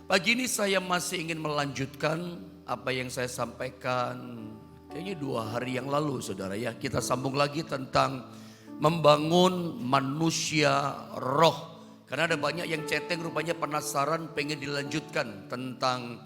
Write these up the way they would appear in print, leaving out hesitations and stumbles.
Pagi ini saya masih ingin melanjutkan apa yang saya sampaikan kayaknya 2 hari yang lalu, saudara ya. Kita sambung lagi tentang membangun manusia roh. Karena ada banyak yang chatting rupanya penasaran pengen dilanjutkan tentang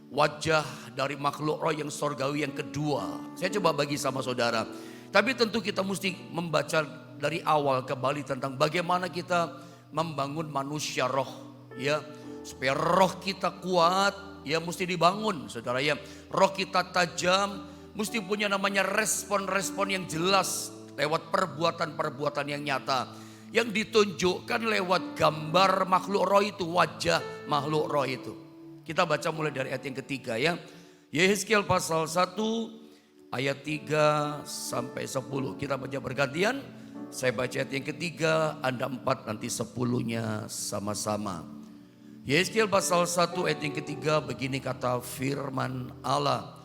wajah dari makhluk roh yang sorgawi yang kedua. Saya coba bagi sama saudara. Tapi tentu kita mesti membaca dari awal kembali tentang bagaimana kita membangun manusia roh, ya. Supaya roh kita kuat, ya mesti dibangun, saudara ya. Roh kita tajam, mesti punya namanya respon-respon yang jelas lewat perbuatan-perbuatan yang nyata. Yang ditunjukkan lewat gambar makhluk roh itu, wajah makhluk roh itu. Kita baca mulai dari ayat yang ketiga ya. Yehezkiel pasal 1 ayat 3 sampai 10. Kita baca bergantian. Saya baca ayat yang ketiga, Anda 4, nanti 10-nya sama-sama. Yehezkiel pasal 1 ayat yang ketiga, begini kata firman Allah.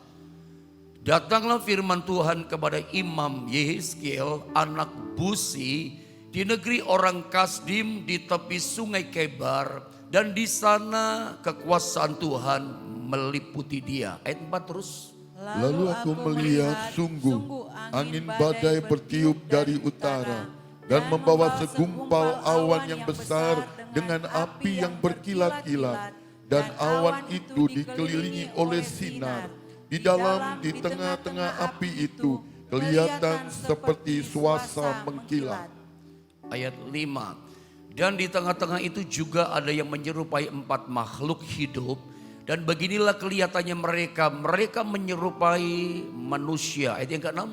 Datanglah firman Tuhan kepada Imam Yehezkiel anak Busi di negeri orang Kasdim di tepi sungai Kebar, dan di sana kekuasaan Tuhan meliputi dia. Ayat 4 terus. Lalu aku melihat sungguh angin badai bertiup dari utara dan membawa segumpal awan yang besar dengan api yang berkilat-kilat, dan awan itu dikelilingi oleh sinar. Di tengah-tengah api itu kelihatan seperti suasa mengkilat. Ayat 5. Dan di tengah-tengah itu juga ada yang menyerupai 4 makhluk hidup, dan beginilah kelihatannya mereka menyerupai manusia. Ayat yang ke-6.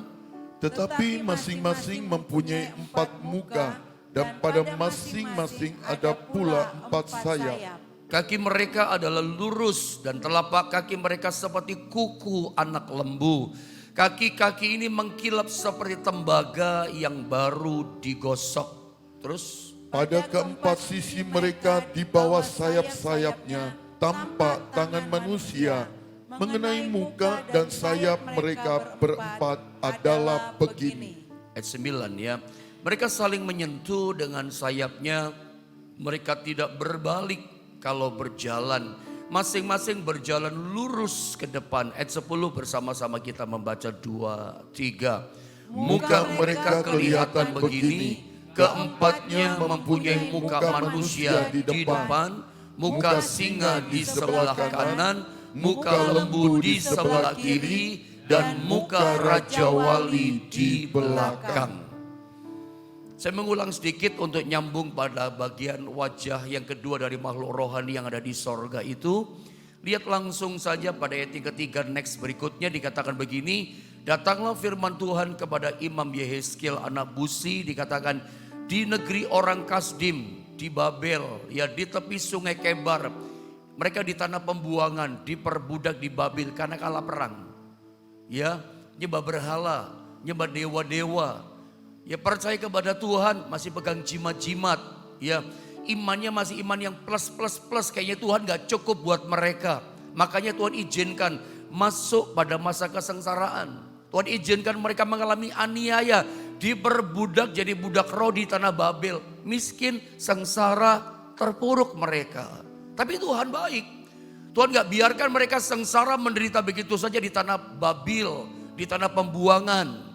Tetapi masing-masing mempunyai 4 muka, dan pada masing-masing ada pula 4 sayap. Kaki mereka adalah lurus dan telapak kaki mereka seperti kuku anak lembu. Kaki-kaki ini mengkilap seperti tembaga yang baru digosok. Terus. Pada keempat sisi mereka di bawah sayap-sayapnya tampak tangan manusia. Mengenai muka dan sayap mereka berempat adalah begini. Ayat 9 ya. Mereka saling menyentuh dengan sayapnya. Mereka tidak berbalik kalau berjalan. Masing-masing berjalan lurus ke depan. Ayat 10 bersama-sama kita membaca 2, 3. Muka mereka kelihatan begini. Keempatnya mempunyai muka manusia di depan. Muka singa di sebelah kanan. Muka lembu di sebelah kiri. Dan muka Raja Wali di belakang. Saya mengulang sedikit untuk nyambung pada bagian wajah yang kedua dari makhluk rohani yang ada di sorga itu. Lihat langsung saja pada ayat yang ketiga next berikutnya dikatakan begini. Datanglah firman Tuhan kepada Imam Yehezkiel anak Busi, dikatakan di negeri orang Kasdim, di Babel, ya di tepi sungai Kebar. Mereka di tanah pembuangan, diperbudak di Babel karena kalah perang. Ya, nyembah berhala, nyembah dewa-dewa. Ya percaya kepada Tuhan, masih pegang jimat-jimat. Ya imannya masih iman yang plus. Kayaknya Tuhan gak cukup buat mereka. Makanya Tuhan izinkan masuk pada masa kesengsaraan. Tuhan izinkan mereka mengalami aniaya. Diperbudak jadi budak roh di tanah Babel. Miskin, sengsara, terpuruk mereka. Tapi Tuhan baik. Tuhan gak biarkan mereka sengsara menderita begitu saja di tanah Babel. Di tanah pembuangan.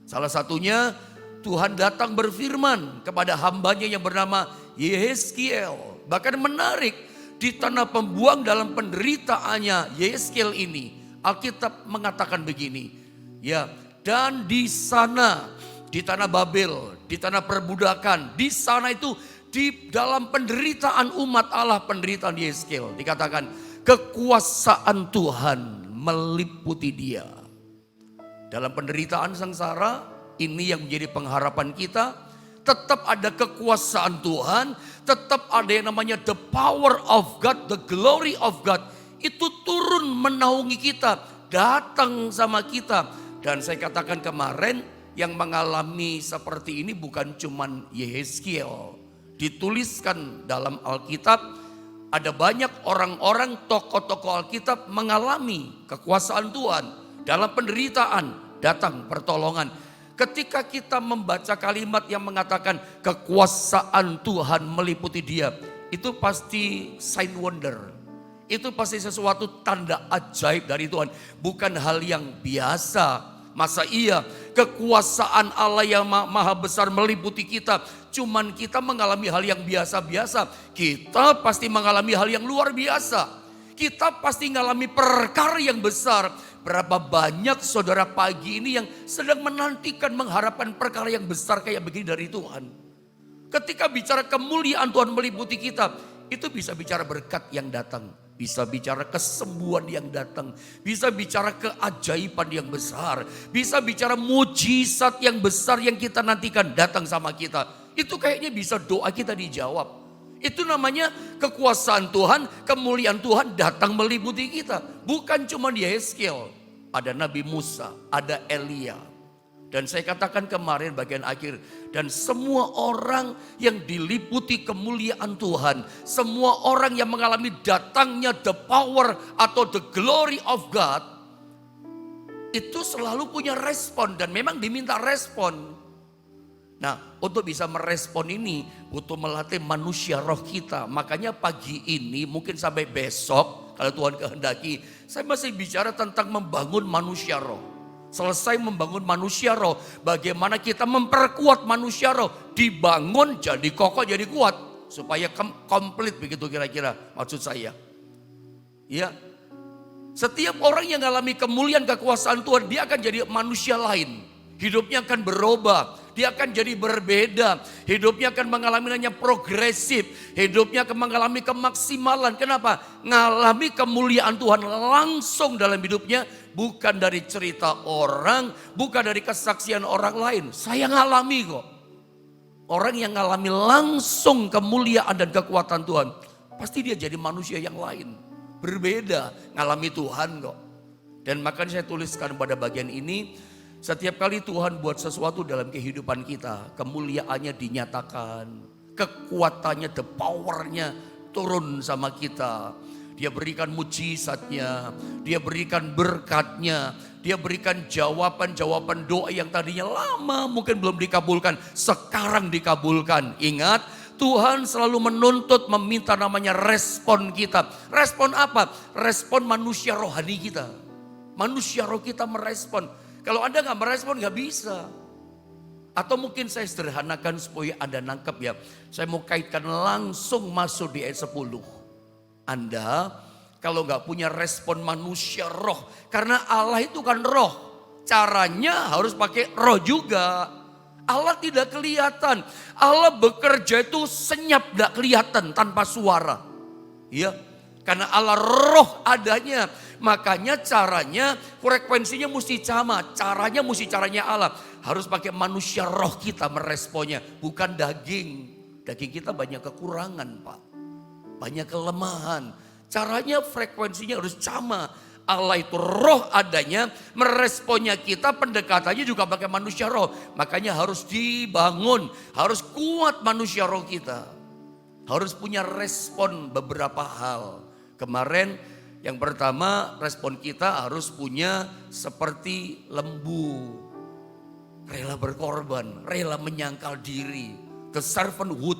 Salah satunya Tuhan datang berfirman kepada hambanya yang bernama Yehezkiel. Bahkan menarik, di tanah pembuang dalam penderitaannya Yehezkiel ini, Alkitab mengatakan begini. Ya, dan di sana, di tanah Babel, di tanah perbudakan, di sana itu di dalam penderitaan umat Allah, penderitaan Yehezkiel, dikatakan kekuasaan Tuhan meliputi dia. Dalam penderitaan sengsara, ini yang menjadi pengharapan kita. Tetap ada kekuasaan Tuhan. Tetap ada yang namanya the power of God, the glory of God. Itu turun menaungi kita. Datang sama kita. Dan saya katakan kemarin yang mengalami seperti ini bukan cuman Yehezkiel. Dituliskan dalam Alkitab. Ada banyak orang-orang tokoh-tokoh Alkitab mengalami kekuasaan Tuhan. Dalam penderitaan datang pertolongan. Ketika kita membaca kalimat yang mengatakan kekuasaan Tuhan meliputi dia, itu pasti sign wonder. itu pasti sesuatu tanda ajaib dari Tuhan. Bukan hal yang biasa. Masa iya kekuasaan Allah yang maha besar meliputi kita. Cuman kita mengalami hal yang biasa-biasa. Kita pasti mengalami hal yang luar biasa. Kita pasti mengalami perkara yang besar. Berapa banyak saudara pagi ini yang sedang menantikan mengharapkan perkara yang besar kayak begini dari Tuhan. Ketika bicara kemuliaan Tuhan meliputi kita, itu bisa bicara berkat yang datang. Bisa bicara kesembuhan yang datang. Bisa bicara keajaiban yang besar. Bisa bicara mujizat yang besar yang kita nantikan datang sama kita. Itu kayaknya bisa doa kita dijawab. Itu namanya kekuasaan Tuhan, kemuliaan Tuhan datang meliputi kita. Bukan cuma di Yeskiel. Ada Nabi Musa, ada Elia. Dan saya katakan kemarin bagian akhir. Dan semua orang yang diliputi kemuliaan Tuhan. Semua orang yang mengalami datangnya the power atau the glory of God. Itu selalu punya respon dan memang diminta respon. Nah, untuk bisa merespon ini butuh melatih manusia roh kita. Makanya pagi ini mungkin sampai besok kalau Tuhan kehendaki. Saya masih bicara tentang membangun manusia roh. Selesai membangun manusia roh, bagaimana kita memperkuat manusia roh, dibangun jadi kokoh, jadi kuat, supaya komplit begitu kira-kira maksud saya. Ya, setiap orang yang mengalami kemuliaan kekuasaan Tuhan, dia akan jadi manusia lain, hidupnya akan berubah, dia akan jadi berbeda, hidupnya akan mengalami namanya progresif, hidupnya akan mengalami kemaksimalan. Kenapa? Ngalami kemuliaan Tuhan langsung dalam hidupnya. Bukan dari cerita orang, bukan dari kesaksian orang lain. Saya ngalami kok. Orang yang ngalami langsung kemuliaan dan kekuatan Tuhan, pasti dia jadi manusia yang lain. Berbeda, ngalami Tuhan kok. Dan makanya saya tuliskan pada bagian ini, setiap kali Tuhan buat sesuatu dalam kehidupan kita, kemuliaannya dinyatakan, kekuatannya, the powernya turun sama kita. Dia berikan mujizatnya, dia berikan berkatnya, dia berikan jawaban-jawaban doa yang tadinya lama mungkin belum dikabulkan, sekarang dikabulkan. Ingat, Tuhan selalu menuntut, meminta namanya respon kita. Respon apa? Respon manusia rohani kita. Manusia roh kita merespon. Kalau Anda gak merespon gak bisa. Atau mungkin saya sederhanakan supaya Anda nangkep ya. Saya mau kaitkan langsung masuk di ayat 10. Anda kalau gak punya respon manusia roh. Karena Allah itu kan roh. Caranya harus pakai roh juga. Allah tidak kelihatan. Allah bekerja itu senyap gak kelihatan tanpa suara. Ya, karena Allah roh adanya. Makanya caranya, frekuensinya mesti sama. Caranya mesti caranya Allah. Harus pakai manusia roh kita meresponnya. Bukan daging. Daging kita banyak kekurangan Pak. Banyak kelemahan. Caranya frekuensinya harus sama. Allah itu roh adanya, meresponnya kita, pendekatannya juga pakai manusia roh. Makanya harus dibangun, harus kuat manusia roh kita. Harus punya respon beberapa hal. Kemarin yang pertama respon kita harus punya seperti lembu. Rela berkorban, rela menyangkal diri. The servanthood,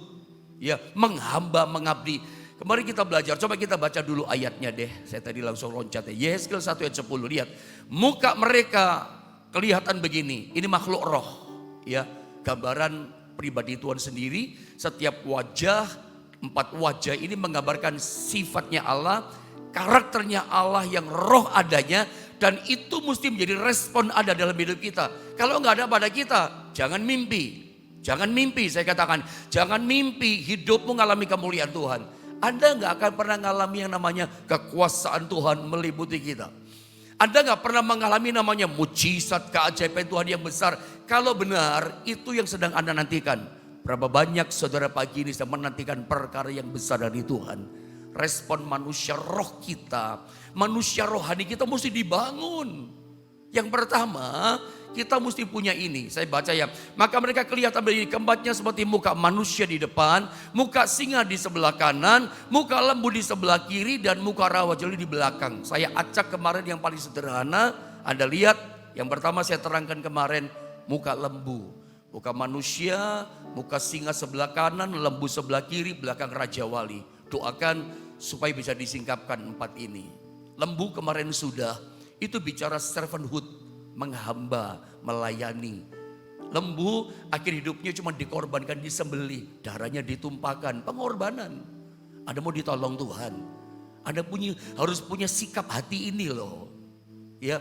ya, menghamba, mengabdi. Kemarin kita belajar, coba kita baca dulu ayatnya deh. Saya tadi langsung loncat ya. Yeskiel 1 ayat 10, lihat. Muka mereka kelihatan begini, ini makhluk roh. Ya, gambaran pribadi Tuhan sendiri. Setiap wajah, 4 wajah ini menggambarkan sifatnya Allah, karakternya Allah yang roh adanya. Dan itu mesti menjadi respon ada dalam hidup kita. Kalau nggak ada pada kita, jangan mimpi. Jangan mimpi, saya katakan. Jangan mimpi hidupmu mengalami kemuliaan Tuhan. Anda gak akan pernah mengalami yang namanya kekuasaan Tuhan meliputi kita. Anda gak pernah mengalami namanya mujizat, keajaiban Tuhan yang besar. Kalau benar itu yang sedang Anda nantikan. Berapa banyak saudara pagi ini sedang menantikan perkara yang besar dari Tuhan. Respon manusia roh kita, manusia rohani kita mesti dibangun. Yang pertama, kita mesti punya ini. Saya baca ya. Maka mereka kelihatan berdiri keempatnya seperti muka manusia di depan, muka singa di sebelah kanan, muka lembu di sebelah kiri, dan muka rawa jeli di belakang. Saya acak kemarin yang paling sederhana. Anda lihat, yang pertama saya terangkan kemarin, muka lembu. Muka manusia, muka singa sebelah kanan, lembu sebelah kiri, belakang Raja Wali. Doakan supaya bisa disingkapkan 4 ini. Lembu kemarin sudah, itu bicara servanthood, menghamba, melayani. Lembu akhir hidupnya cuma dikorbankan, disembelih, darahnya ditumpahkan, pengorbanan. Anda mau ditolong Tuhan, Anda harus punya sikap hati ini loh. Ya,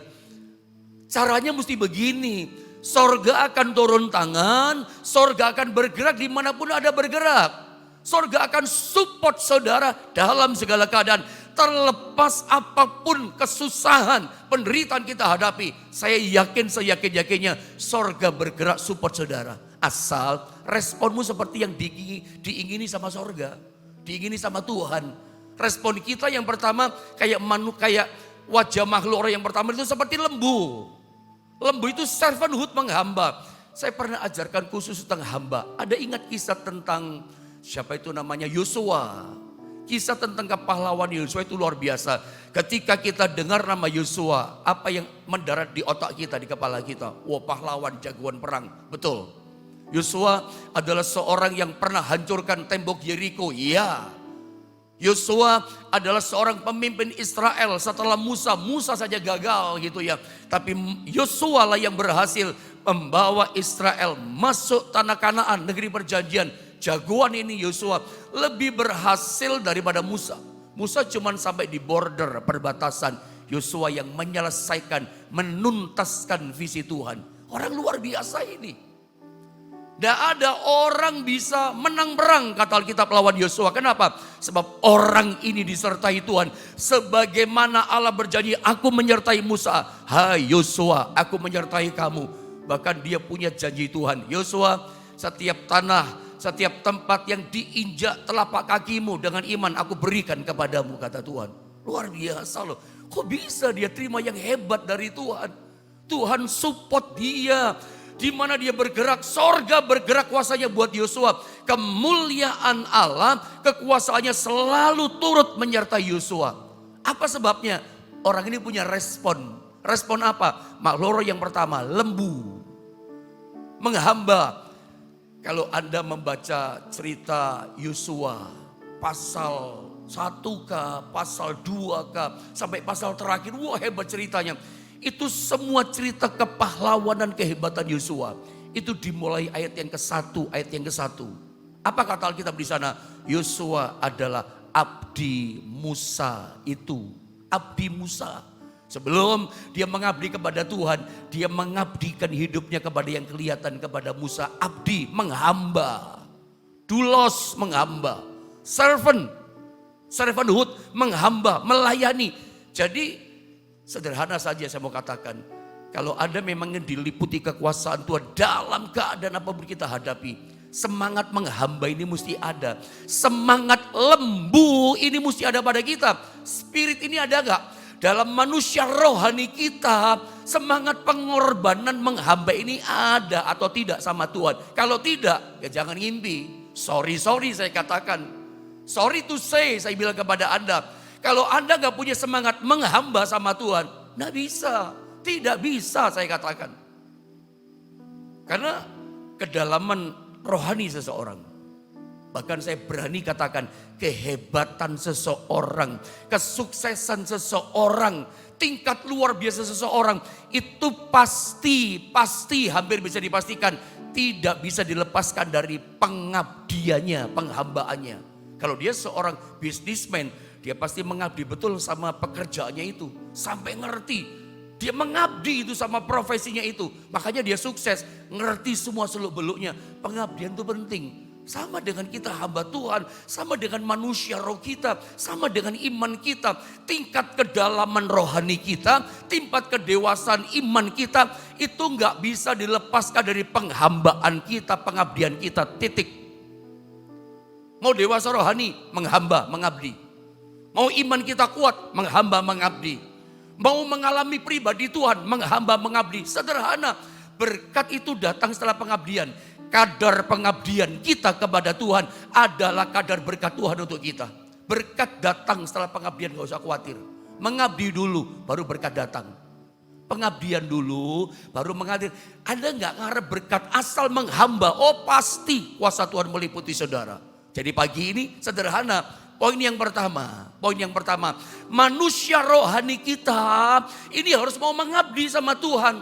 caranya mesti begini. Sorga akan turun tangan, sorga akan bergerak dimanapun ada bergerak. Sorga akan support saudara dalam segala keadaan. Terlepas apapun kesusahan, penderitaan kita hadapi. Saya yakin, seyakin-yakinnya sorga bergerak support saudara. Asal responmu seperti yang diingini sama sorga. Diingini sama Tuhan. Respon kita yang pertama kayak wajah makhluk orang yang pertama itu seperti lembu. Lembu itu servanthood, menghamba. Saya pernah ajarkan khusus tentang hamba. Ada ingat kisah tentang siapa itu namanya? Yosua. Kisah tentang kepahlawan Yosua itu luar biasa. Ketika kita dengar nama Yosua, apa yang mendarat di otak kita, di kepala kita? Wah, pahlawan, jagoan perang. Betul. Yosua adalah seorang yang pernah hancurkan tembok Yeriko. Iya. Yosua adalah seorang pemimpin Israel setelah Musa. Musa saja gagal gitu ya. Tapi Yosua lah yang berhasil membawa Israel masuk tanah Kanaan, negeri perjanjian. Jagoan ini Yosua lebih berhasil daripada Musa. Musa cuma sampai di border perbatasan. Yosua yang menyelesaikan, menuntaskan visi Tuhan. Orang luar biasa ini. Tidak ada orang bisa menang perang kata Alkitab lawan Yosua. Kenapa? Sebab orang ini disertai Tuhan. Sebagaimana Allah berjanji, aku menyertai Musa. Hai Yosua, aku menyertai kamu. Bahkan dia punya janji Tuhan. Yosua, setiap tanah, setiap tempat yang diinjak telapak kakimu dengan iman aku berikan kepadamu kata Tuhan. Luar biasa loh. Kok bisa dia terima yang hebat dari Tuhan? Tuhan support dia. Di mana dia bergerak, sorga bergerak kuasanya buat Yosua. Kemuliaan Allah, kekuasaannya selalu turut menyertai Yosua. Apa sebabnya? Orang ini punya respon. Respon apa? Makhluk yang pertama, lembu. Menghamba. Kalau Anda membaca cerita Yosua, pasal 1 pasal 2 sampai pasal terakhir, wah hebat ceritanya. Itu semua cerita kepahlawanan kehebatan Yosua. Itu dimulai ayat yang ke-1, ayat yang ke-1. Apa kata Alkitab di sana? Yosua adalah abdi Musa itu. Abdi Musa. Sebelum dia mengabdi kepada Tuhan, dia mengabdikan hidupnya kepada yang kelihatan kepada Musa. Abdi, menghamba. Doulos, menghamba. Servanthood, menghamba, melayani. Jadi sederhana saja saya mau katakan. Kalau Anda memang diliputi kekuasaan Tuhan dalam keadaan apapun kita hadapi. Semangat menghamba ini mesti ada. Semangat lembu ini mesti ada pada kita. Spirit ini ada gak? Dalam manusia rohani kita. Semangat pengorbanan menghamba ini ada atau tidak sama Tuhan. Kalau tidak ya jangan ngimpi. Sorry saya katakan. Sorry to say saya bilang kepada Anda. Kalau Anda gak punya semangat menghamba sama Tuhan, gak bisa. Tidak bisa saya katakan. Karena kedalaman rohani seseorang. Bahkan saya berani katakan kehebatan seseorang, kesuksesan seseorang, tingkat luar biasa seseorang. Itu pasti hampir bisa dipastikan tidak bisa dilepaskan dari pengabdiannya, penghambaannya. Kalau dia seorang businessman, dia pasti mengabdi betul sama pekerjaannya itu. Sampai ngerti. Dia mengabdi itu sama profesinya itu. Makanya dia sukses. Ngerti semua seluk-beluknya. Pengabdian itu penting. Sama dengan kita hamba Tuhan. Sama dengan manusia roh kita. Sama dengan iman kita. Tingkat kedalaman rohani kita. Tingkat kedewasaan iman kita. Itu gak bisa dilepaskan dari penghambaan kita. Pengabdian kita. Titik. Mau dewasa rohani. Menghamba, mengabdi. Mau iman kita kuat, menghamba, mengabdi. Mau mengalami pribadi Tuhan, menghamba, mengabdi. Sederhana, berkat itu datang setelah pengabdian. Kadar pengabdian kita kepada Tuhan adalah kadar berkat Tuhan untuk kita. Berkat datang setelah pengabdian, gak usah khawatir. Mengabdi dulu, baru berkat datang. Pengabdian dulu, baru mengabdi. Anda gak ngarep berkat asal menghamba, oh pasti kuasa Tuhan meliputi saudara. Jadi pagi ini sederhana. Poin yang pertama, manusia rohani kita ini harus mau mengabdi sama Tuhan.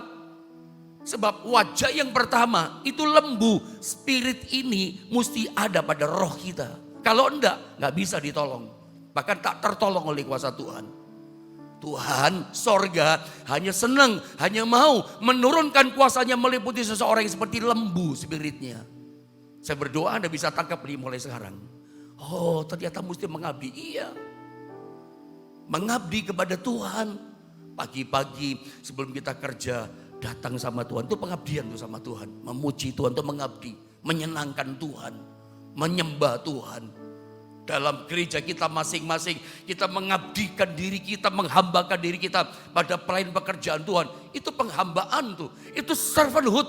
Sebab wajah yang pertama itu lembu, spirit ini mesti ada pada roh kita. Kalau enggak, nggak bisa ditolong. Bahkan tak tertolong oleh kuasa Tuhan. Tuhan sorga hanya senang, hanya mau menurunkan kuasanya meliputi seseorang yang seperti lembu spiritnya. Saya berdoa Anda bisa tangkap ini mulai sekarang. Oh, ternyata mesti mengabdi. Iya. Mengabdi kepada Tuhan. Pagi-pagi sebelum kita kerja, datang sama Tuhan. Itu pengabdian tuh sama Tuhan. Memuji Tuhan itu mengabdi. Menyenangkan Tuhan. Menyembah Tuhan. Dalam gereja kita masing-masing, kita mengabdikan diri kita, menghambakan diri kita pada pelayan pekerjaan Tuhan. Itu penghambaan tuh, itu servanthood,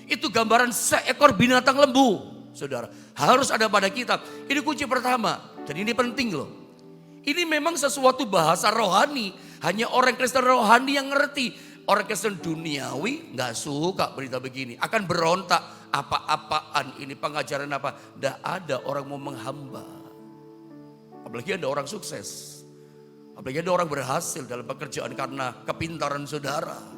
itu gambaran seekor binatang lembu. Saudara, harus ada pada kita. Ini kunci pertama, dan ini penting loh. Ini memang sesuatu bahasa rohani, hanya orang Kristen rohani yang ngerti. Orang Kristen duniawi nggak suka berita begini, akan berontak. Apa-apaan ini, pengajaran apa? Nggak ada orang mau menghamba. Apalagi ada orang sukses. Apalagi ada orang berhasil dalam pekerjaan karena kepintaran saudara.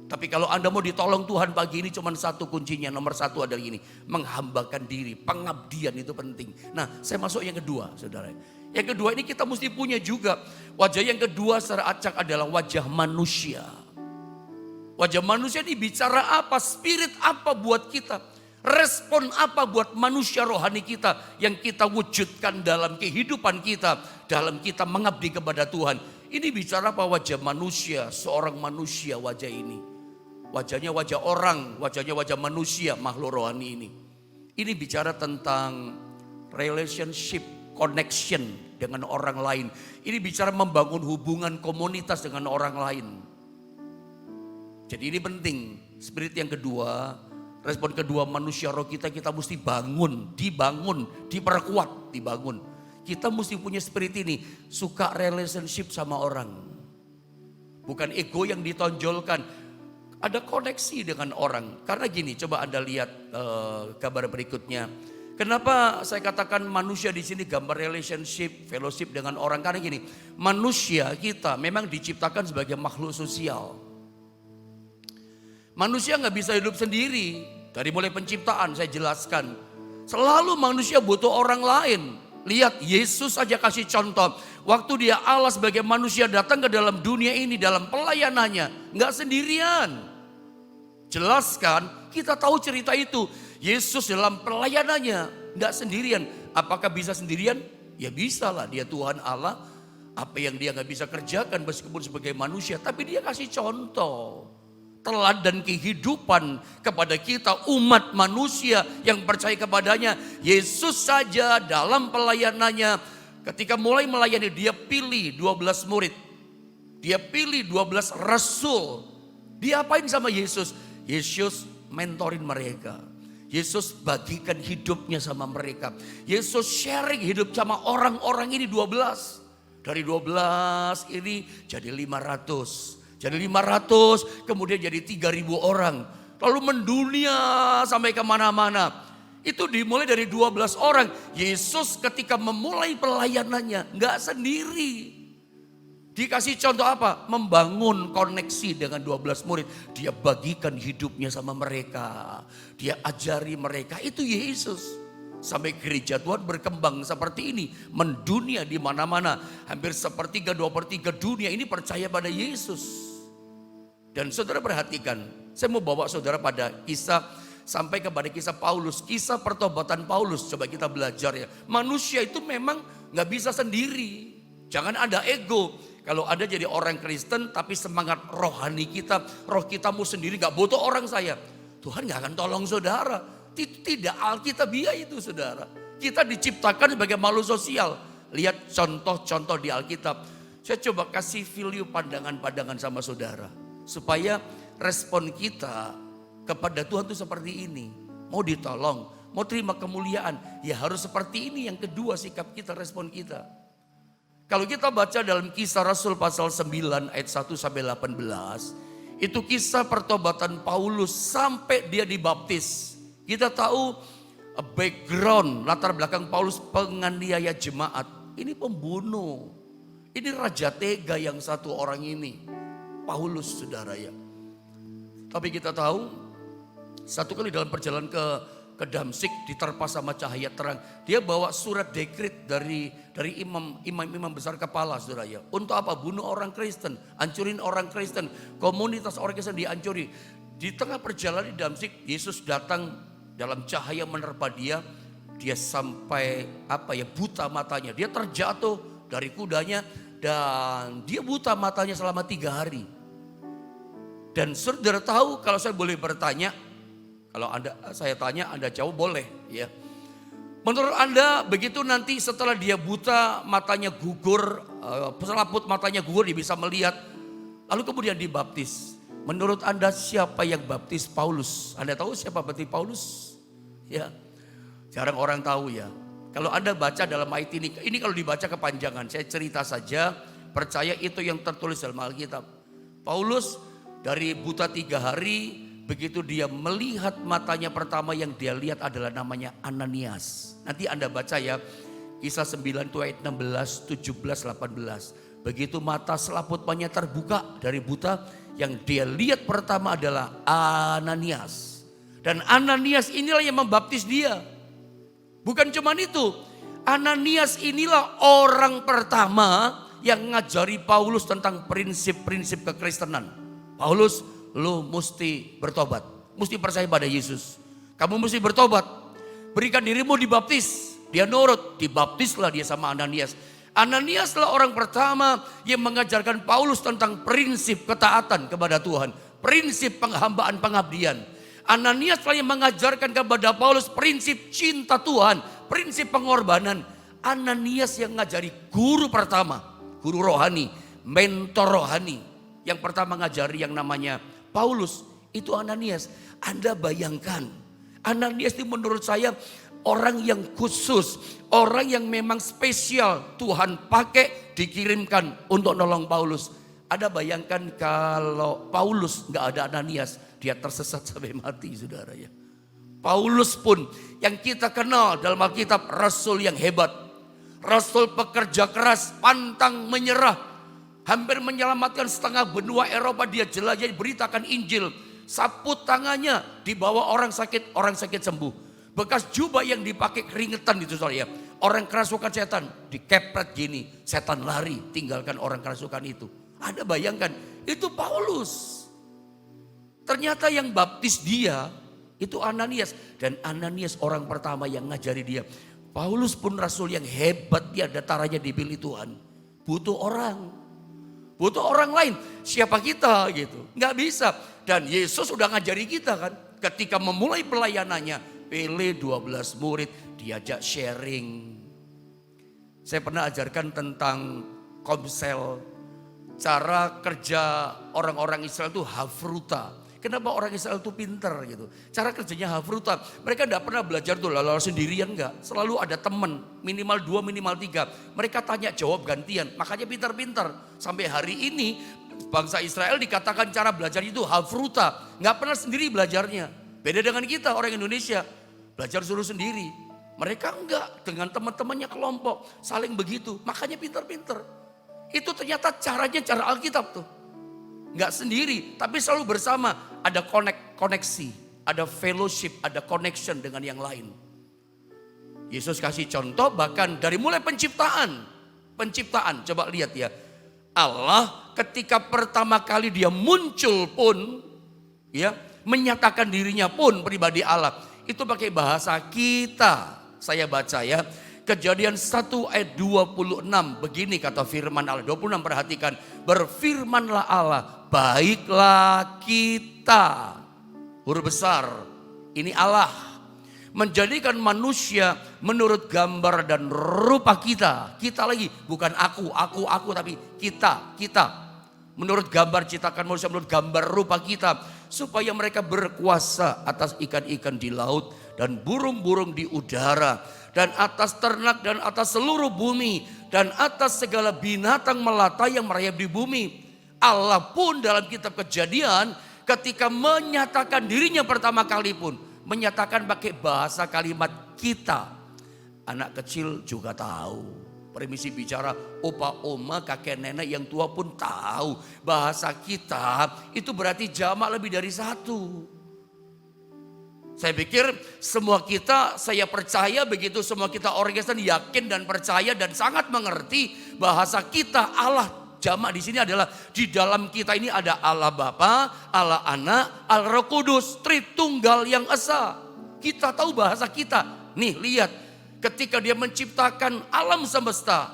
Tapi kalau Anda mau ditolong Tuhan pagi ini cuma satu kuncinya. Nomor satu adalah ini. Menghambakan diri. Pengabdian itu penting. Nah, saya masuk yang kedua saudara. Yang kedua ini kita mesti punya juga. Wajah yang kedua secara acak adalah wajah manusia. Wajah manusia ini bicara apa? Spirit apa buat kita? Respon apa buat manusia rohani kita yang kita wujudkan dalam kehidupan kita, dalam kita mengabdi kepada Tuhan. Ini bicara apa? Wajah manusia, seorang manusia wajah ini. Wajahnya wajah orang, wajahnya wajah manusia, makhluk rohani ini. Ini bicara tentang relationship, connection dengan orang lain. Ini bicara membangun hubungan komunitas dengan orang lain. Jadi ini penting, spirit yang kedua. Respon kedua manusia roh kita mesti dibangun, diperkuat, dibangun. Kita mesti punya spirit ini, suka relationship sama orang. Bukan ego yang ditonjolkan, ada koneksi dengan orang. Karena gini, coba Anda lihat gambar berikutnya. Kenapa saya katakan manusia di sini gambar relationship, fellowship dengan orang? Karena gini, manusia kita memang diciptakan sebagai makhluk sosial. Manusia nggak bisa hidup sendiri. Dari mulai penciptaan saya jelaskan. Selalu manusia butuh orang lain. Lihat Yesus aja kasih contoh. Waktu dia Allah sebagai manusia datang ke dalam dunia ini dalam pelayanannya. Nggak sendirian. Jelaskan, kita tahu cerita itu. Yesus dalam pelayanannya nggak sendirian. Apakah bisa sendirian? Ya bisa lah, dia Tuhan Allah. Apa yang dia nggak bisa kerjakan meskipun sebagai manusia. Tapi dia kasih contoh. Teladan kehidupan kepada kita umat manusia yang percaya kepadanya. Yesus saja dalam pelayanannya ketika mulai melayani dia pilih 12 murid. Dia pilih 12 rasul. Dia apain sama Yesus? Yesus mentorin mereka. Yesus bagikan hidupnya sama mereka. Yesus sharing hidup sama orang-orang ini 12. Dari 12 ini jadi 500. Jadi 500, kemudian jadi 3.000 orang. Lalu mendunia sampai kemana-mana. Itu dimulai dari 12 orang. Yesus ketika memulai pelayanannya nggak sendiri. Dikasih contoh apa? Membangun koneksi dengan 12 murid. Dia bagikan hidupnya sama mereka. Dia ajari mereka. Itu Yesus. Sampai gereja Tuhan berkembang seperti ini. Mendunia di mana-mana. Hampir 1/3, 2/3 dunia ini percaya pada Yesus. Dan saudara perhatikan, saya mau bawa saudara pada kisah, sampai kepada kisah Paulus, kisah pertobatan Paulus. Coba kita belajar ya, manusia itu memang gak bisa sendiri. Jangan ada ego. Kalau ada jadi orang Kristen tapi semangat rohani kita, roh kita mau sendiri, gak butuh orang saya. Tuhan gak akan tolong saudara. Tidak alkitabiah itu saudara. Kita diciptakan sebagai makhluk sosial. Lihat contoh-contoh di Alkitab. Saya coba kasih value pandangan-pandangan sama saudara. Supaya respon kita kepada Tuhan itu seperti ini. Mau ditolong, mau terima kemuliaan. Ya harus seperti ini. Yang kedua sikap kita, respon kita. Kalau kita baca dalam Kisah Rasul pasal 9 ayat 1 sampai 18. Itu kisah pertobatan Paulus sampai dia dibaptis. Kita tahu background, latar belakang Paulus penganiaya jemaat. ini pembunuh. Ini raja tega yang satu orang ini. Paulus, saudara ya. Tapi kita tahu, satu kali dalam perjalanan ke Damsik diterpa sama cahaya terang. Dia bawa surat dekret dari imam besar kepala, saudara ya. Untuk apa? Bunuh orang Kristen, hancurin orang Kristen, komunitas orang Kristen dihancuri. Di tengah perjalanan di Damsik, Yesus datang dalam cahaya menerpa dia. Dia sampai buta matanya. Dia terjatuh dari kudanya dan dia buta matanya selama 3 hari. Dan saudara tahu, kalau saya boleh bertanya, kalau saya tanya Anda jawab boleh ya. Menurut Anda begitu nanti setelah dia buta, matanya gugur, selaput matanya gugur, dia bisa melihat, lalu kemudian dibaptis. Menurut Anda siapa yang baptis Paulus? Anda tahu siapa baptis Paulus? Ya, jarang orang tahu ya. Kalau Anda baca dalam ayat ini kalau dibaca kepanjangan, saya cerita saja, percaya itu yang tertulis dalam Alkitab. Paulus dari buta 3 hari, begitu dia melihat matanya pertama yang dia lihat adalah namanya Ananias. Nanti Anda baca ya, Kisah 9 itu ayat 16, 17, 18. Begitu mata selaput matanya terbuka dari buta, yang dia lihat pertama adalah Ananias. Dan Ananias inilah yang membaptis dia. Bukan cuma itu, Ananias inilah orang pertama yang ngajari Paulus tentang prinsip-prinsip kekristenan. Paulus, lu mesti bertobat, mesti percaya pada Yesus. Kamu mesti bertobat, berikan dirimu dibaptis. Dia nurut, dibaptislah dia sama Ananias. Ananiaslah orang pertama yang mengajarkan Paulus tentang prinsip ketaatan kepada Tuhan, prinsip penghambaan pengabdian. Ananiaslah yang mengajarkan kepada Paulus prinsip cinta Tuhan, prinsip pengorbanan. Ananias yang ngajari guru pertama, guru rohani, mentor rohani. Yang pertama ngajari yang namanya Paulus, itu Ananias. Anda bayangkan, Ananias itu menurut saya orang yang khusus, orang yang memang spesial Tuhan pakai, dikirimkan untuk nolong Paulus. Anda bayangkan kalau Paulus nggak ada Ananias, dia tersesat sampai mati, saudara ya. Paulus pun yang kita kenal dalam Alkitab rasul yang hebat, rasul pekerja keras, pantang menyerah, hampir menyelamatkan setengah benua Eropa. Dia jelajahi, beritakan Injil, sapu tangannya dibawa orang sakit sembuh. Bekas jubah yang dipakai keringetan itu, saudara ya. Orang kerasukan setan dikepret gini, setan lari, tinggalkan orang kerasukan itu. Anda bayangkan, itu Paulus. Ternyata yang baptis dia itu Ananias. Dan Ananias orang pertama yang ngajari dia. Paulus pun rasul yang hebat, dia datarannya dipilih Tuhan. Butuh orang lain. Siapa kita gitu? Nggak bisa. Dan Yesus udah ngajari kita kan. Ketika memulai pelayanannya, pilih 12 murid, diajak sharing. Saya pernah ajarkan tentang komsel. Cara kerja orang-orang Israel itu hafruta. Kenapa orang Israel itu pinter gitu? Cara kerjanya hafruta. Mereka tidak pernah belajar tuh lalu sendirian enggak. Selalu ada teman, minimal 2, minimal 3. Mereka tanya jawab gantian. Makanya pinter-pinter. Sampai hari ini bangsa Israel dikatakan cara belajar itu hafruta. Enggak pernah sendiri belajarnya. Beda dengan kita orang Indonesia. Belajar suruh sendiri. Mereka enggak, dengan teman-temannya kelompok. Saling begitu. Makanya pinter-pinter. Itu ternyata caranya cara Alkitab tuh. Enggak sendiri, tapi selalu bersama. Ada koneksi, ada fellowship, ada connection dengan yang lain. Yesus kasih contoh bahkan dari mulai penciptaan. Coba lihat ya. Allah ketika pertama kali dia muncul pun, ya, menyatakan dirinya pun pribadi Allah. Itu pakai bahasa kita. Saya baca ya. Kejadian 1 ayat 26. Begini kata firman Allah. 26 perhatikan. Berfirmanlah Allah. Baiklah kita. Huruf besar. Ini Allah. Menjadikan manusia menurut gambar dan rupa kita. Kita lagi. Bukan aku tapi kita. Menurut gambar ciptakan manusia menurut gambar rupa kita. Supaya mereka berkuasa atas ikan-ikan di laut. Dan burung-burung di udara. Dan atas ternak dan atas seluruh bumi. Dan atas segala binatang melata yang merayap di bumi. Allah pun dalam kitab Kejadian ketika menyatakan dirinya pertama kali pun. Menyatakan pakai bahasa kalimat kita. Anak kecil juga tahu. Permisi bicara, opa oma kakek nenek yang tua pun tahu bahasa kita itu berarti jamak lebih dari satu. Saya pikir semua kita, saya percaya begitu semua kita orang Kristen yakin dan percaya dan sangat mengerti bahasa kita Allah jamak di sini adalah di dalam kita ini ada Allah Bapa, Allah Anak, Allah Roh Kudus, Tritunggal yang Esa. Kita tahu bahasa kita. Nih lihat, ketika dia menciptakan alam semesta,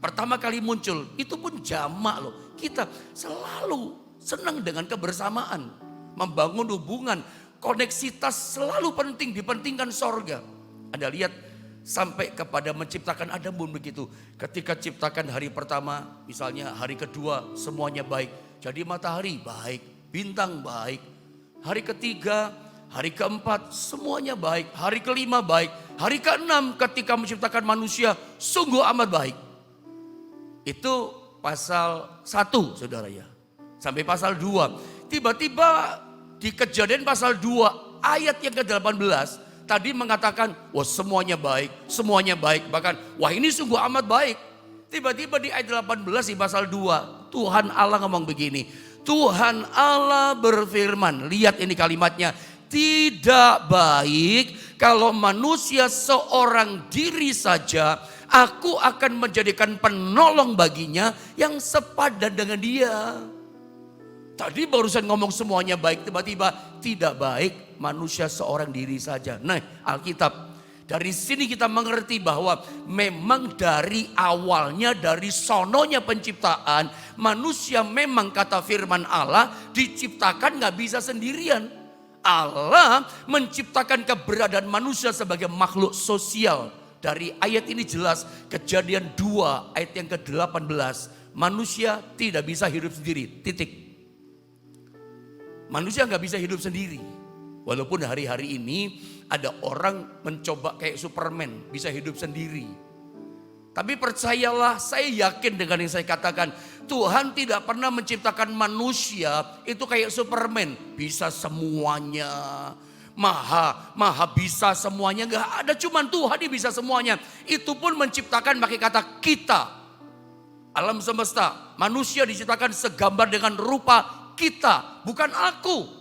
pertama kali muncul, itu pun jamak loh. Kita selalu senang dengan kebersamaan, membangun hubungan, koneksitas selalu penting, dipentingkan sorga. Anda lihat sampai kepada menciptakan Adam pun begitu. Ketika ciptakan hari pertama, misalnya hari kedua semuanya baik. Jadi matahari baik, bintang baik. Hari ketiga, hari keempat semuanya baik. Hari kelima baik. Hari keenam ketika menciptakan manusia sungguh amat baik. Itu pasal 1 saudara ya. Sampai pasal 2. Tiba-tiba di Kejadian pasal 2 ayat yang ke-18 tadi mengatakan wah semuanya baik, semuanya baik. Bahkan wah ini sungguh amat baik. Tiba-tiba di ayat 18 di pasal 2 Tuhan Allah ngomong begini. Tuhan Allah berfirman, lihat ini kalimatnya. Tidak baik kalau manusia seorang diri saja, aku akan menjadikan penolong baginya yang sepadan dengan dia. Tadi barusan ngomong semuanya baik, tiba-tiba tidak baik manusia seorang diri saja. Nah Alkitab, dari sini kita mengerti bahwa memang dari awalnya, dari sononya penciptaan, manusia memang kata firman Allah diciptakan gak bisa sendirian. Allah menciptakan keberadaan manusia sebagai makhluk sosial. Dari ayat ini jelas, Kejadian 2 ayat yang ke-18. Manusia tidak bisa hidup sendiri, titik. Manusia gak bisa hidup sendiri. Walaupun hari-hari ini ada orang mencoba kayak Superman, bisa hidup sendiri. Tapi percayalah, saya yakin dengan yang saya katakan, Tuhan tidak pernah menciptakan manusia itu kayak Superman, bisa semuanya, maha bisa semuanya. Gak ada, cuman Tuhan yang bisa semuanya. Itu pun menciptakan pakai kata kita. Alam semesta, manusia diciptakan segambar dengan rupa kita, bukan aku.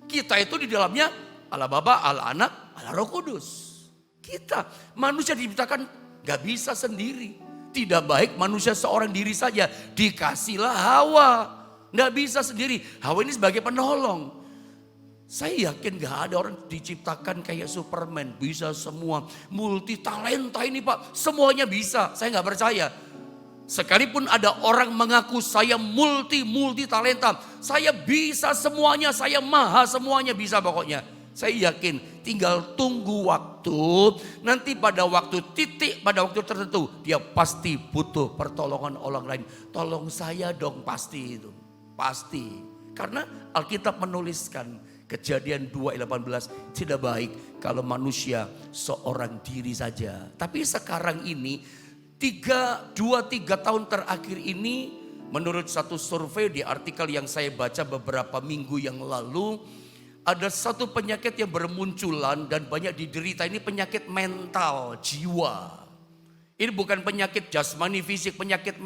Kita itu di dalamnya Allah Bapa, Allah Anak, Allah Roh Kudus. Kita, manusia diciptakan gak bisa sendiri. Tidak baik manusia seorang diri saja. Dikasihlah Hawa. Gak bisa sendiri. Hawa ini sebagai penolong. Saya yakin gak ada orang diciptakan kayak Superman. Bisa semua. Multi talenta ini Pak. Semuanya bisa. Saya gak percaya. Sekalipun ada orang mengaku saya multi talenta. Saya bisa semuanya. Saya maha semuanya bisa pokoknya. Saya yakin tinggal tunggu waktu. Nanti pada waktu titik, pada waktu tertentu. Dia pasti butuh pertolongan orang lain. Tolong saya dong, pasti itu. Pasti. Karena Alkitab menuliskan Kejadian 2:18. Tidak baik kalau manusia seorang diri saja. Tapi sekarang ini 2-3 tahun terakhir ini. Menurut satu survei di artikel yang saya baca beberapa minggu yang lalu. Ada satu penyakit yang bermunculan dan banyak diderita, ini penyakit mental, jiwa. Ini bukan penyakit jasmani fisik, penyakit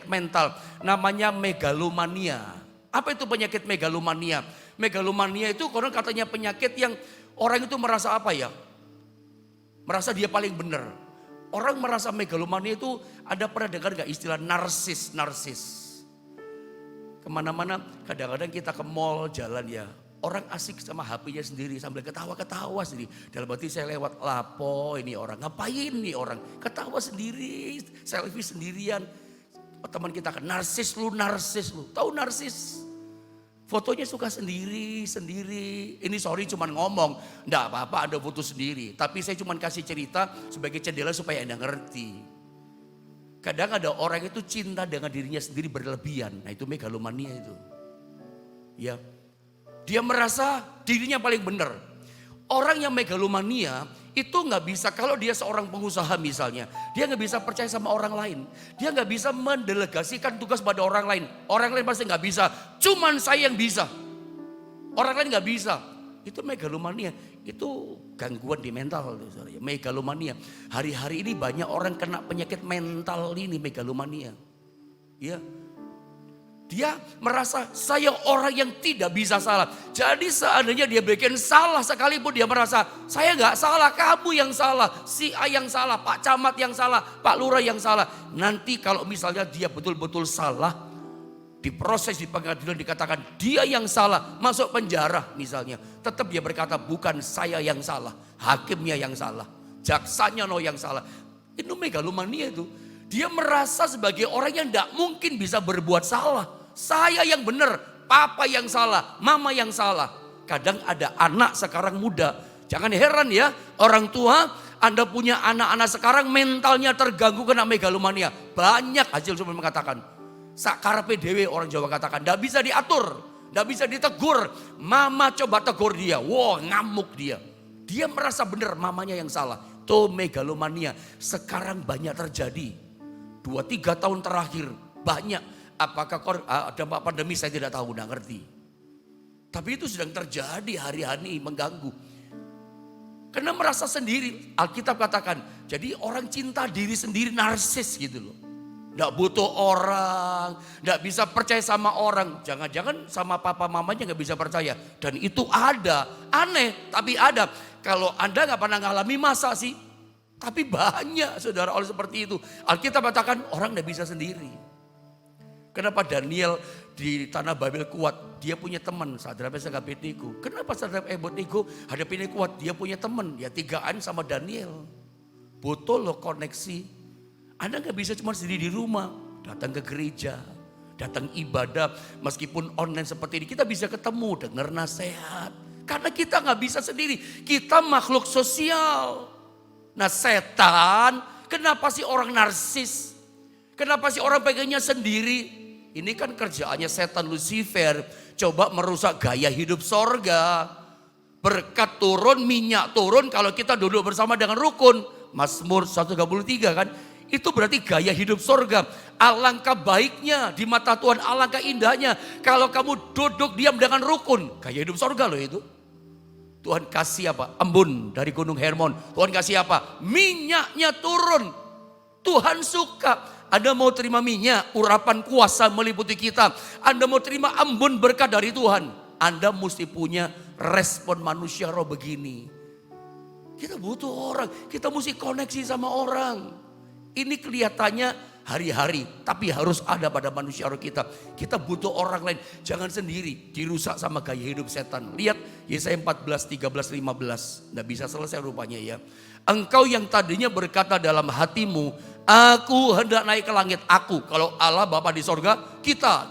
mental. Namanya megalomania. Apa itu penyakit megalomania? Megalomania itu konon katanya penyakit yang orang itu merasa apa ya? Merasa dia paling benar. Orang merasa megalomania itu, ada pernah dengar gak istilah narsis? Kemana-mana kadang-kadang kita ke mall jalan ya. Orang asik sama HP-nya sendiri sambil ketawa-ketawa sendiri. Dalam hati saya lewat, lapo ini orang, ngapain nih orang. Ketawa sendiri, selfie sendirian. Teman kita kan, narsis lu. Tahu narsis? Fotonya suka sendiri. Ini sorry cuman ngomong. Nggak apa-apa ada foto sendiri. Tapi saya cuman kasih cerita sebagai jendela supaya Anda ngerti. Kadang ada orang itu cinta dengan dirinya sendiri berlebihan. Nah itu megalomania itu. Ya. Dia merasa dirinya paling benar. Orang yang megalomania itu gak bisa, kalau dia seorang pengusaha misalnya. Dia gak bisa percaya sama orang lain. Dia gak bisa mendelegasikan tugas pada orang lain. Orang lain pasti gak bisa. Cuman saya yang bisa. Orang lain gak bisa. Itu megalomania, itu gangguan di mental. Megalomania. Hari-hari ini banyak orang kena penyakit mental ini, megalomania. Ya, dia merasa saya orang yang tidak bisa salah. Jadi seandainya dia bikin salah sekalipun dia merasa saya gak salah, kamu yang salah, si A yang salah, Pak Camat yang salah, Pak Lurah yang salah. Nanti kalau misalnya dia betul-betul salah, diproses di pengadilan dikatakan dia yang salah, masuk penjara misalnya. Tetap dia berkata bukan saya yang salah, hakimnya yang salah, jaksanya yang salah. Itu megalomania itu. Dia merasa sebagai orang yang tidak mungkin bisa berbuat salah. Saya yang benar, papa yang salah, mama yang salah. Kadang ada anak sekarang muda. Jangan heran ya, orang tua Anda punya anak-anak sekarang mentalnya terganggu kena megalomania. Banyak hasil survei mengatakan. Sakarpe dewe orang Jawa katakan, tidak bisa diatur, tidak bisa ditegur. Mama coba tegur dia, wow ngamuk dia. Dia merasa benar mamanya yang salah. Itu megalomania sekarang banyak terjadi. 2-3 tahun terakhir banyak. Apakah dampak pandemi saya tidak tahu, tidak ngerti. Tapi itu sedang terjadi hari-hari mengganggu. Karena merasa sendiri, Alkitab katakan. Jadi orang cinta diri sendiri, narsis gitu loh. Tidak butuh orang, tidak bisa percaya sama orang. Jangan-jangan sama papa mamanya nggak bisa percaya. Dan itu ada, aneh tapi ada. Kalau Anda nggak pernah ngalami masa sih. Tapi banyak saudara oleh seperti itu. Alkitab katakan orang tidak bisa sendiri. Kenapa Daniel di tanah Babel kuat? Dia punya teman, Sadrak Mesak Abednego. Kenapa Sadrak Abednego hadapinnya kuat? Dia punya teman, ya tigaan sama Daniel. Butuh loh koneksi. Anda gak bisa cuma sendiri di rumah. Datang ke gereja, datang ibadah. Meskipun online seperti ini, kita bisa ketemu, dengar nasihat. Karena kita gak bisa sendiri. Kita makhluk sosial. Nah setan, kenapa sih orang narsis? Kenapa sih orang pengennya sendiri? Ini kan kerjaannya setan Lucifer. Coba merusak gaya hidup sorga. Berkat turun, minyak turun kalau kita duduk bersama dengan rukun. Mazmur 133 kan. Itu berarti gaya hidup sorga. Alangkah baiknya di mata Tuhan, alangkah indahnya. Kalau kamu duduk diam dengan rukun. Gaya hidup sorga loh itu. Tuhan kasih apa? Embun dari Gunung Hermon. Tuhan kasih apa? Minyaknya turun. Tuhan suka. Anda mau terima minyak, urapan kuasa meliputi kita. Anda mau terima embun berkat dari Tuhan. Anda mesti punya respon manusia roh begini. Kita butuh orang, kita mesti koneksi sama orang. Ini kelihatannya hari-hari, tapi harus ada pada manusia roh kita. Kita butuh orang lain, jangan sendiri dirusak sama gaya hidup setan. Lihat Yesaya 14, 13, 15. Nggak bisa selesai rupanya ya. Engkau yang tadinya berkata dalam hatimu, aku hendak naik ke langit. Aku, kalau Allah Bapa di sorga, kita.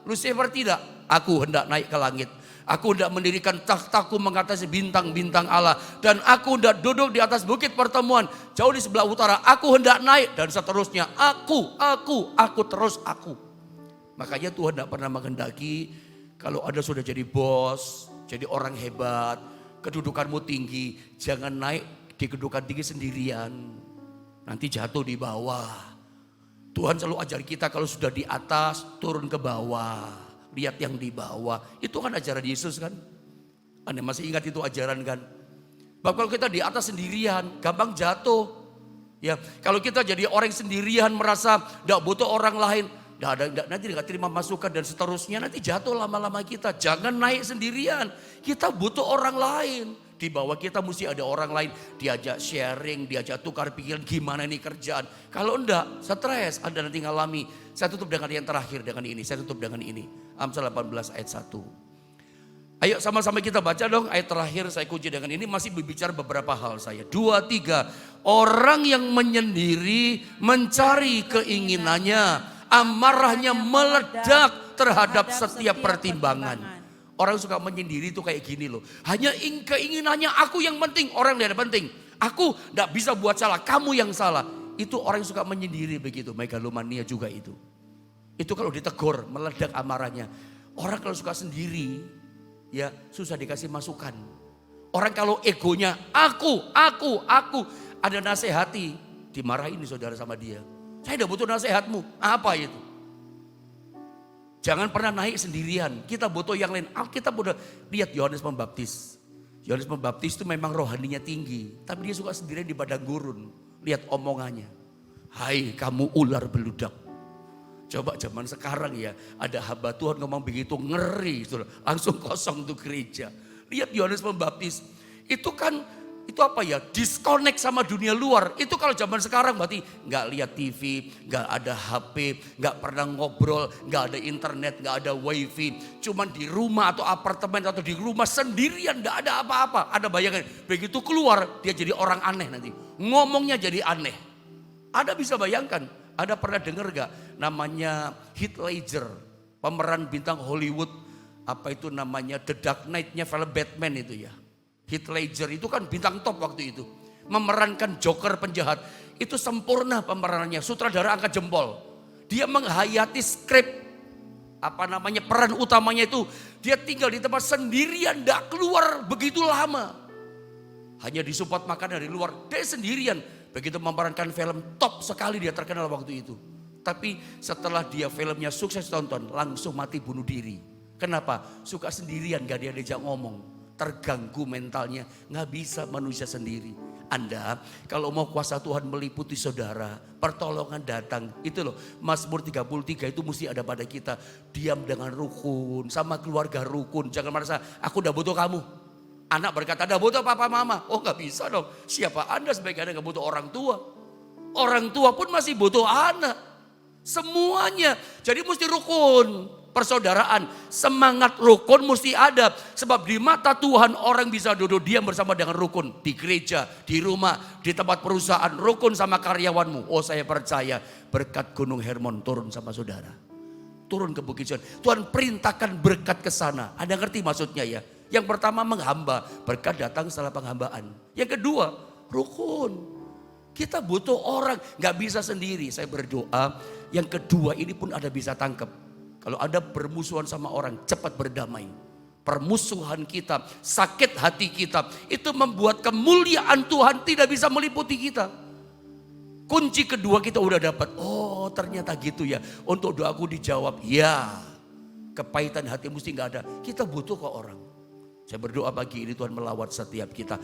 Lucifer tidak, aku hendak naik ke langit. Aku hendak mendirikan takhtaku mengatasi bintang-bintang Allah. Dan aku hendak duduk di atas bukit pertemuan, jauh di sebelah utara. Aku hendak naik dan seterusnya. Aku terus aku. Makanya Tuhan tidak pernah menghendaki kalau Anda sudah jadi bos, jadi orang hebat, kedudukanmu tinggi, jangan naik di kedudukan tinggi sendirian. Nanti jatuh di bawah. Tuhan selalu ajar kita kalau sudah di atas turun ke bawah. Lihat yang di bawah. Itu kan ajaran Yesus kan. Anda masih ingat itu ajaran kan. Bahwa kalau kita di atas sendirian gampang jatuh. Ya, kalau kita jadi orang sendirian merasa tidak butuh orang lain. Nanti tidak terima masukan dan seterusnya. Nanti jatuh lama-lama kita. Jangan naik sendirian. Kita butuh orang lain. Di bawah kita mesti ada orang lain. Diajak sharing, diajak tukar pikiran gimana ini kerjaan. Kalau enggak, stres Anda nanti ngalami. Saya tutup dengan yang terakhir dengan ini. Saya tutup dengan ini. Amsal 18 ayat 1. Ayo sama-sama kita baca dong ayat terakhir saya kunci dengan ini. Masih berbicara beberapa hal saya. 2, 3. Orang yang menyendiri mencari keinginannya. Amarahnya meledak terhadap setiap pertimbangan. Orang suka menyendiri itu kayak gini loh. Hanya keinginannya aku yang penting. Orang tidak penting. Aku tidak bisa buat salah. Kamu yang salah. Itu orang yang suka menyendiri begitu. Megalomania juga itu. Itu kalau ditegur meledak amarahnya. Orang kalau suka sendiri ya susah dikasih masukan. Orang kalau egonya aku. Ada nasihati. Dimarahin nih saudara sama dia. Saya tidak butuh nasihatmu. Apa itu? Jangan pernah naik sendirian. Kita butuh yang lain. Alkitab udah lihat Yohanes Pembaptis. Yohanes Pembaptis itu memang rohaninya tinggi. Tapi dia suka sendirian di padang gurun. Lihat omongannya. Hai kamu ular beludak. Coba zaman sekarang ya. Ada hamba Tuhan ngomong begitu ngeri. Langsung kosong tuh gereja. Lihat Yohanes Pembaptis. Itu kan itu apa ya, disconnect sama dunia luar. Itu kalau zaman sekarang berarti nggak lihat TV, nggak ada HP, nggak pernah ngobrol, nggak ada internet, nggak ada wifi. Cuman di rumah atau apartemen atau di rumah sendirian, nggak ada apa-apa. Ada bayangan, begitu keluar dia jadi orang aneh nanti. Ngomongnya jadi aneh. Ada bisa bayangkan, ada pernah dengar gak namanya Heath Ledger, pemeran bintang Hollywood, apa itu namanya The Dark Knight-nya film Batman itu ya. Heath Ledger itu kan bintang top waktu itu. Memerankan Joker penjahat. Itu sempurna pemeranannya. Sutradara angkat jempol. Dia menghayati skrip. Apa namanya peran utamanya itu. Dia tinggal di tempat sendirian. Gak keluar begitu lama. Hanya disupport makan dari luar. Dia sendirian. Begitu memerankan film top sekali dia terkenal waktu itu. Tapi setelah dia filmnya sukses tonton. Langsung mati bunuh diri. Kenapa? Suka sendirian gak dia diajak ngomong. Terganggu mentalnya, nggak bisa manusia sendiri. Anda kalau mau kuasa Tuhan meliputi saudara, pertolongan datang. Itu loh, Mazmur 33 itu mesti ada pada kita. Diam dengan rukun, sama keluarga rukun. Jangan merasa, aku udah butuh kamu. Anak berkata, ada butuh papa mama. Oh nggak bisa dong, siapa Anda sebagai Anda nggak butuh orang tua. Orang tua pun masih butuh anak. Semuanya, jadi mesti rukun. Persaudaraan, semangat rukun mesti ada. Sebab di mata Tuhan orang bisa duduk diam bersama dengan rukun. Di gereja, di rumah, di tempat perusahaan, rukun sama karyawanmu. Oh saya percaya berkat Gunung Hermon turun sama saudara. Turun ke Bukit Sion. Tuhan perintahkan berkat ke sana. Anda ngerti maksudnya ya? Yang pertama menghamba, berkat datang setelah penghambaan. Yang kedua, rukun. Kita butuh orang, gak bisa sendiri. Saya berdoa, yang kedua ini pun ada bisa tangkap. Kalau Anda bermusuhan sama orang, cepat berdamai. Permusuhan kita, sakit hati kita, itu membuat kemuliaan Tuhan tidak bisa meliputi kita. Kunci kedua kita udah dapat. Oh ternyata gitu ya. Untuk doaku dijawab, ya. Kepahitan hati mesti gak ada. Kita butuh kok orang. Saya berdoa pagi ini Tuhan melawat setiap kita.